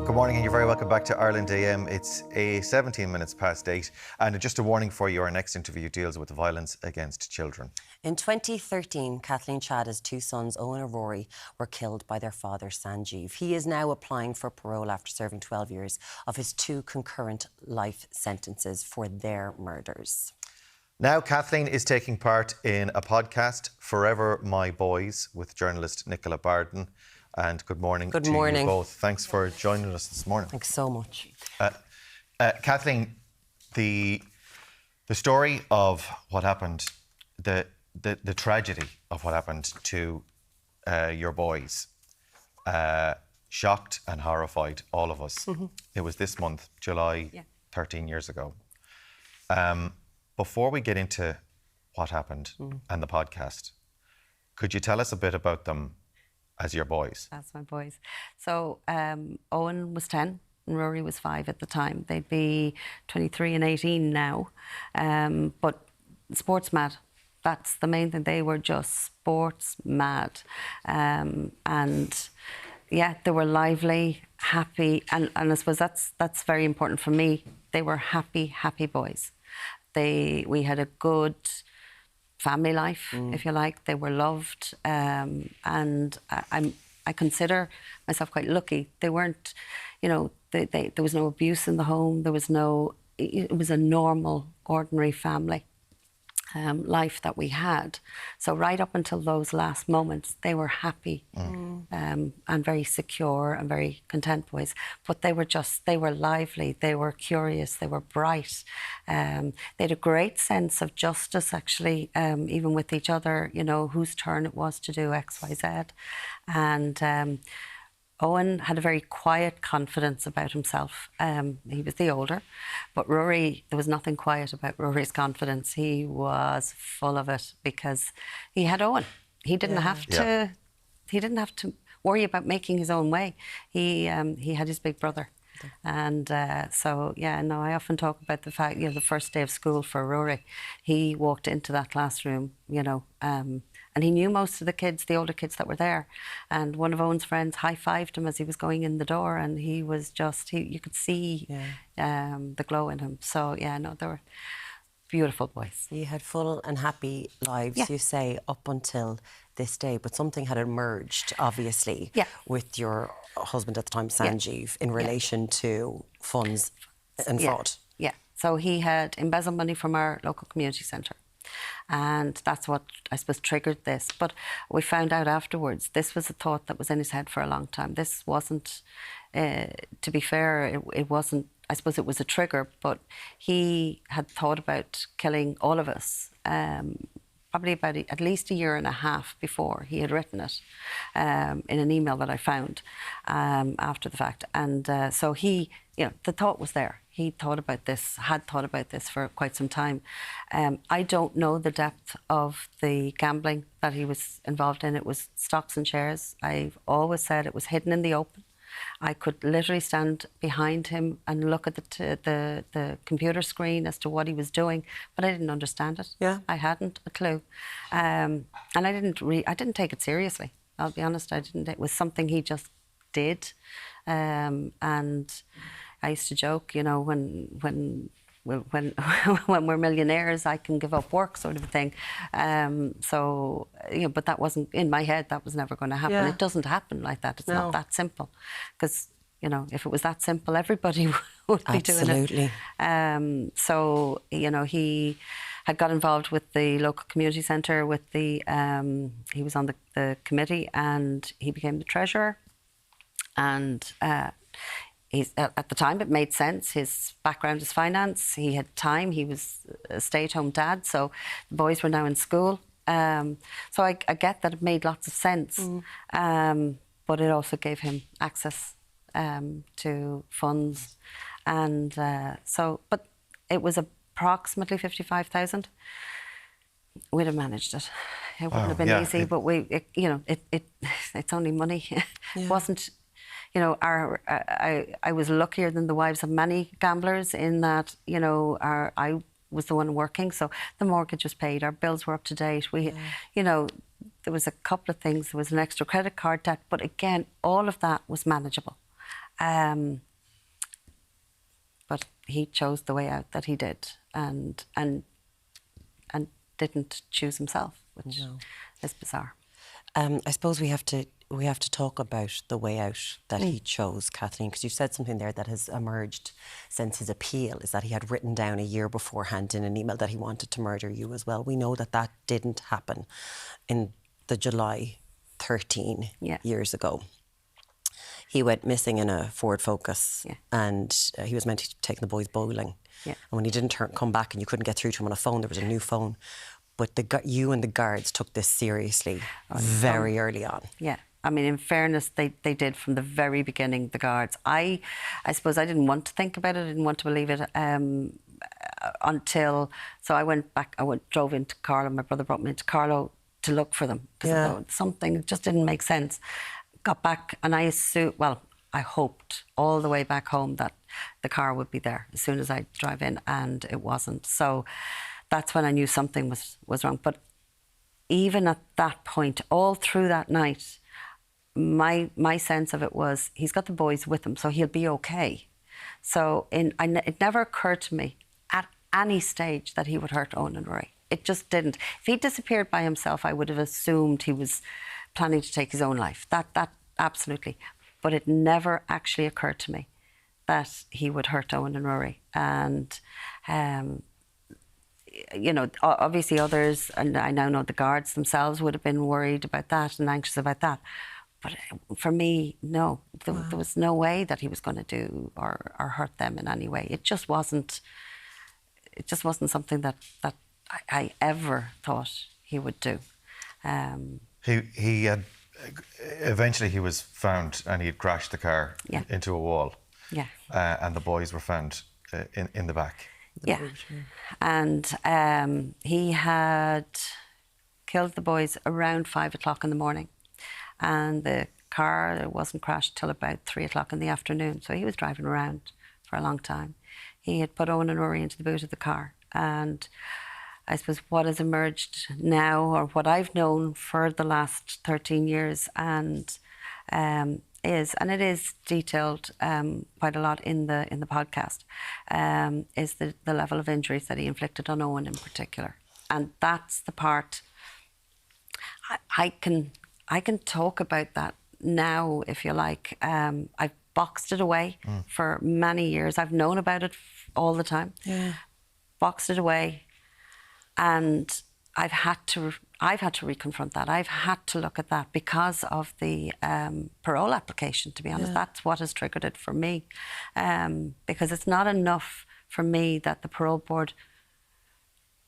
Good morning and you're very welcome back to Ireland AM. It's 17 minutes past 8 and just a warning for you, our next interview deals with violence against children. In 2013, Kathleen Chada's two sons, Eoghan and Ruairí, were killed by their father, Sanjeev. He is now applying for parole after serving 12 years of his two concurrent life sentences for their murders. Now, Kathleen is taking part in a podcast, Forever My Boys, with journalist Nicola Bardon. And good morning to you both. Thanks for joining us this morning. Thanks so much. Kathleen, the story of what happened, the tragedy of what happened to your boys shocked and horrified all of us. Mm-hmm. It was this month, July, 13 years ago. Before we get into what happened and the podcast, could you tell us a bit about them as your boys? That's my boys. So Eoghan was 10 and Ruairí was 5 at the time. They'd be 23 and 18 now. But sports mad. That's the main thing. They were just sports mad. And yeah, they were lively, happy. And I suppose that's very important for me. They were happy boys. We had a good family life, if you like. They were loved, and I consider myself quite lucky. They weren't, there was no abuse in the home. It was a normal, ordinary family life that we had. So right up until those last moments, they were happy and very secure and very content boys. But they were lively, they were curious, they were bright. They had a great sense of justice, actually, even with each other, whose turn it was to do X, Y, Z. And Eoghan had a very quiet confidence about himself. He was the older, but Ruairí, there was nothing quiet about Ruairí's confidence. He was full of it because he had Eoghan. He didn't have to. He didn't have to worry about making his own way. He had his big brother. And I often talk about the fact, the first day of school for Ruairí, he walked into that classroom, and he knew most of the kids, the older kids that were there. And one of Eoghan's friends high-fived him as he was going in the door, and he was just, you could see the glow in him. So, they were beautiful boys. You had full and happy lives, you say, up until this day, but something had emerged, obviously, with your husband at the time, Sanjeev, in relation to funds and fraud. Yeah, so he had embezzled money from our local community centre. And that's what, I suppose, triggered this. But we found out afterwards, this was a thought that was in his head for a long time. This wasn't, to be fair, it wasn't, I suppose it was a trigger, but he had thought about killing all of us probably about at least a year and a half before he had written it in an email that I found after the fact. And so he, the thought was there. He had thought about this for quite some time. I don't know the depth of the gambling that he was involved in. It was stocks and shares. I've always said it was hidden in the open. I could literally stand behind him and look at the computer screen as to what he was doing, but I didn't understand it. Yeah, I hadn't a clue, and I didn't take it seriously. I'll be honest, I didn't. It was something he just did, and I used to joke, when we're millionaires, I can give up work, sort of a thing. But that wasn't in my head. That was never going to happen. It doesn't happen like that. It's not that simple. Because if it was that simple, everybody would be doing it. He had got involved with the local community centre. He was on the committee, and he became the treasurer. And at the time, it made sense. His background is finance. He had time. He was a stay-at-home dad, so the boys were now in school. So I get that it made lots of sense, but it also gave him access to funds, and but it was approximately 55,000. We'd have managed it. It wouldn't have been easy, but it's only money. It wasn't. I was luckier than the wives of many gamblers in that, I was the one working, so the mortgage was paid, our bills were up to date. There was a couple of things. There was an extra credit card debt, but again, all of that was manageable. But he chose the way out that he did, and didn't choose himself, which is bizarre. I suppose we have to talk about the way out that he chose, Kathleen, because you said something there that has emerged since his appeal, is that he had written down a year beforehand in an email that he wanted to murder you as well. We know that that didn't happen in the July 13 years ago. He went missing in a Ford Focus, and he was meant to take the boys bowling. And when he didn't come back and you couldn't get through to him on a phone, there was a new phone. But you and the guards took this seriously very early on. Yeah. I mean, in fairness, they did from the very beginning, the guards. I suppose I didn't want to think about it, I didn't want to believe it until... So I went back, drove into Carlow, my brother brought me into Carlow to look for them. Because something just didn't make sense. Got back and I assumed, well, I hoped all the way back home that the car would be there as soon as I drive in, and it wasn't. So that's when I knew something was wrong. But even at that point, all through that night, my sense of it was he's got the boys with him, so he'll be okay. So it never occurred to me at any stage that he would hurt Eoghan and Ruairí. It just didn't. If he disappeared by himself, I would have assumed he was planning to take his own life. That absolutely. But it never actually occurred to me that he would hurt Eoghan and Ruairí. And you know, obviously others, and I now know the guards themselves would have been worried about that and anxious about that. But for me, no, there was no way that he was going to do or hurt them in any way. It just wasn't something that I ever thought he would do. He had eventually he was found and he had crashed the car into a wall. Yeah. And the boys were found in the back. And he had killed the boys around 5 o'clock in the morning, and the car wasn't crashed till about 3 o'clock in the afternoon. So he was driving around for a long time. He had put Eoghan and Ruairí into the boot of the car, and I suppose what has emerged now, or what I've known for the last 13 years, and it is detailed quite a lot in the podcast, is the level of injuries that he inflicted on Eoghan in particular, and that's the part I can talk about that now, if you like. I've boxed it away for many years. I've known about it all the time. Boxed it away. And I've had to reconfront that. I've had to look at that because of the parole application, to be honest. That's what has triggered it for me. Because it's not enough for me that the parole board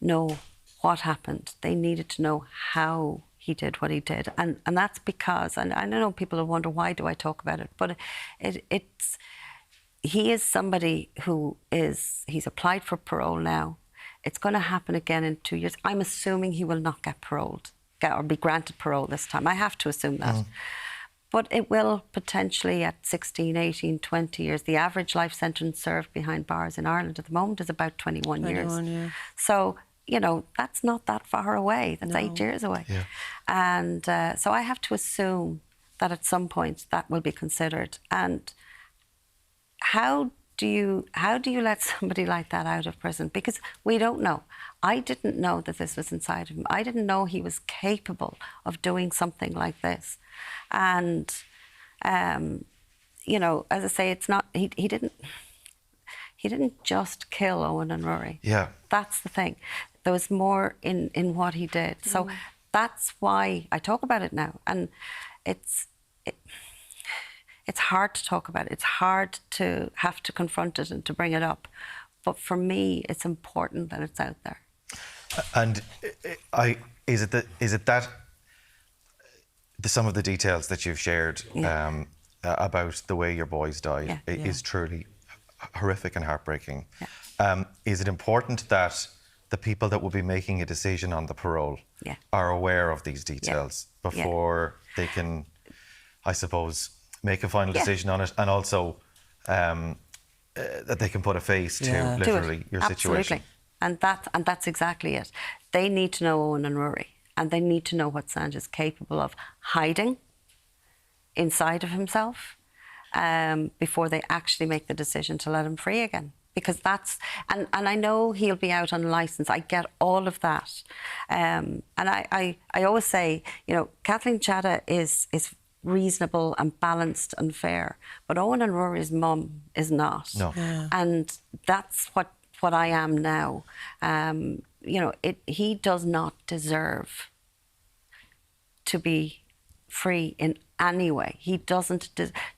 know what happened. They needed to know how he did what he did. And that's because, and I know people will wonder, why do I talk about it? But he is somebody he's applied for parole now. It's going to happen again in 2 years. I'm assuming he will not get paroled, or be granted parole this time. I have to assume that. But it will potentially at 16, 18, 20 years. The average life sentence served behind bars in Ireland at the moment is about 21 years. Yeah. So, you know, that's not that far away. That's 8 years away. Yeah. And so I have to assume that at some point that will be considered. And how do you let somebody like that out of prison? Because we don't know. I didn't know that this was inside of him. I didn't know he was capable of doing something like this. And, you know, as I say, it's not, he didn't just kill Eoghan and Ruairí. Yeah. That's the thing. There was more in what he did. So that's why I talk about it now. And it's hard to talk about it. It's hard to have to confront it and to bring it up. But for me, it's important that it's out there. And is it that some of the details that you've shared about the way your boys died is truly horrific and heartbreaking? Yeah. Is it important that the people that will be making a decision on the parole are aware of these details before they can, I suppose, make a final decision on it, and also that they can put a face to literally your situation? Absolutely. And that's exactly it. They need to know Eoghan and Ruairí, and they need to know what Sanj is capable of hiding inside of himself, before they actually make the decision to let him free again. Because that's, and I know he'll be out on licence. I get all of that. And I always say, you know, Kathleen Chada is reasonable and balanced and fair, but Eoghan and Ruairí's mum is not. No. Yeah. And that's what I am now. You know, he does not deserve to be free in any way. He doesn't,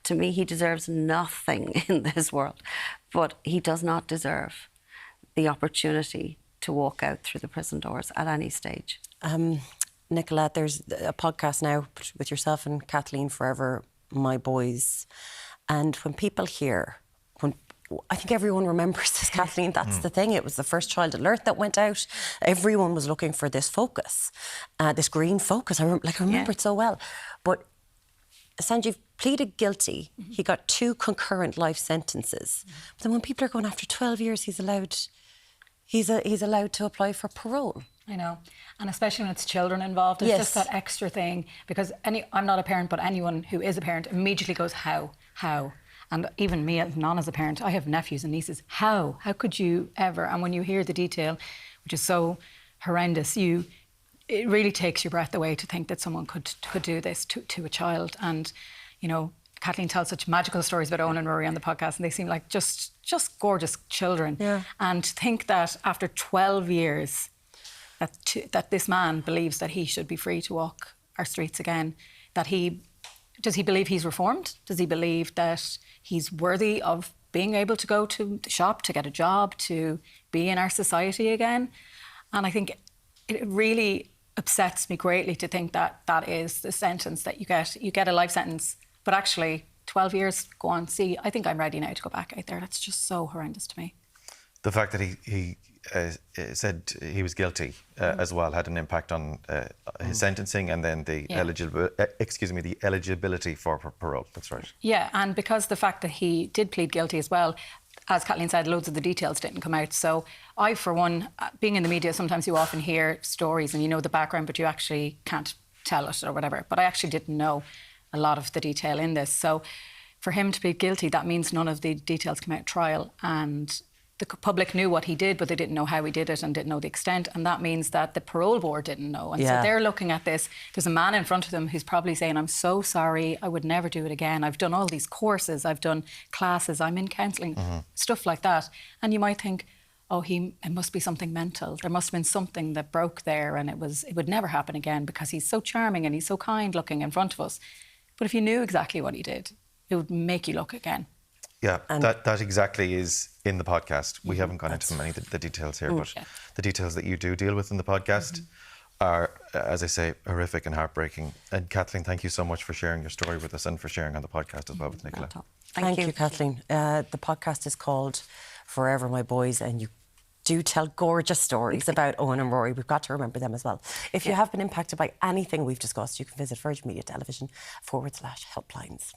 to me, he deserves nothing in this world, but he does not deserve the opportunity to walk out through the prison doors at any stage. Nicola, there's a podcast now with yourself and Kathleen, Forever My Boys, and when people hear, I think everyone remembers this, Kathleen. That's the thing. It was the first child alert that went out. Everyone was looking for this focus, this green focus. I remember it so well. But Sanjeev pleaded guilty. He got 2 concurrent life sentences. But then when people are going after 12 years, he's allowed to apply for parole. I know, and especially when it's children involved, it's just that extra thing. Because I'm not a parent, but anyone who is a parent immediately goes, how? And even me, not as a parent, I have nephews and nieces. How could you ever? And when you hear the detail, which is so horrendous, it really takes your breath away to think that someone could do this to a child. And, you know, Kathleen tells such magical stories about Eoghan and Ruairí on the podcast, and they seem like just gorgeous children. Yeah. And to think that after 12 years, that this man believes that he should be free to walk our streets again, does he believe he's reformed? Does he believe that he's worthy of being able to go to the shop, to get a job, to be in our society again? And I think it really upsets me greatly to think that that is the sentence that you get. You get a life sentence, but actually 12 years, go on, see, I think I'm ready now to go back out there. That's just so horrendous to me. The fact that he said he was guilty as well had an impact on his sentencing, and then the eligibility for parole. That's right. Yeah, and because the fact that he did plead guilty as well, as Kathleen said, loads of the details didn't come out. So I, for one, being in the media, sometimes you often hear stories and you know the background, but you actually can't tell it or whatever. But I actually didn't know a lot of the detail in this. So for him to plead guilty, that means none of the details came out at trial, and the public knew what he did, but they didn't know how he did it and didn't know the extent. And that means that the parole board didn't know. And so they're looking at this. There's a man in front of them who's probably saying, I'm so sorry, I would never do it again. I've done all these courses, I've done classes, I'm in counselling, stuff like that. And you might think, oh, it must be something mental. There must have been something that broke there, and it would never happen again because he's so charming and he's so kind looking in front of us. But if you knew exactly what he did, it would make you look again. Yeah, that exactly is in the podcast. We haven't gone into many of the details here, but the details that you do deal with in the podcast are, as I say, horrific and heartbreaking. And Kathleen, thank you so much for sharing your story with us and for sharing on the podcast as well with Nicola. Thank you, Kathleen. The podcast is called Forever My Boys, and you do tell gorgeous stories about Eoghan and Ruairí. We've got to remember them as well. If you have been impacted by anything we've discussed, you can visit Virgin Media Television /helplines.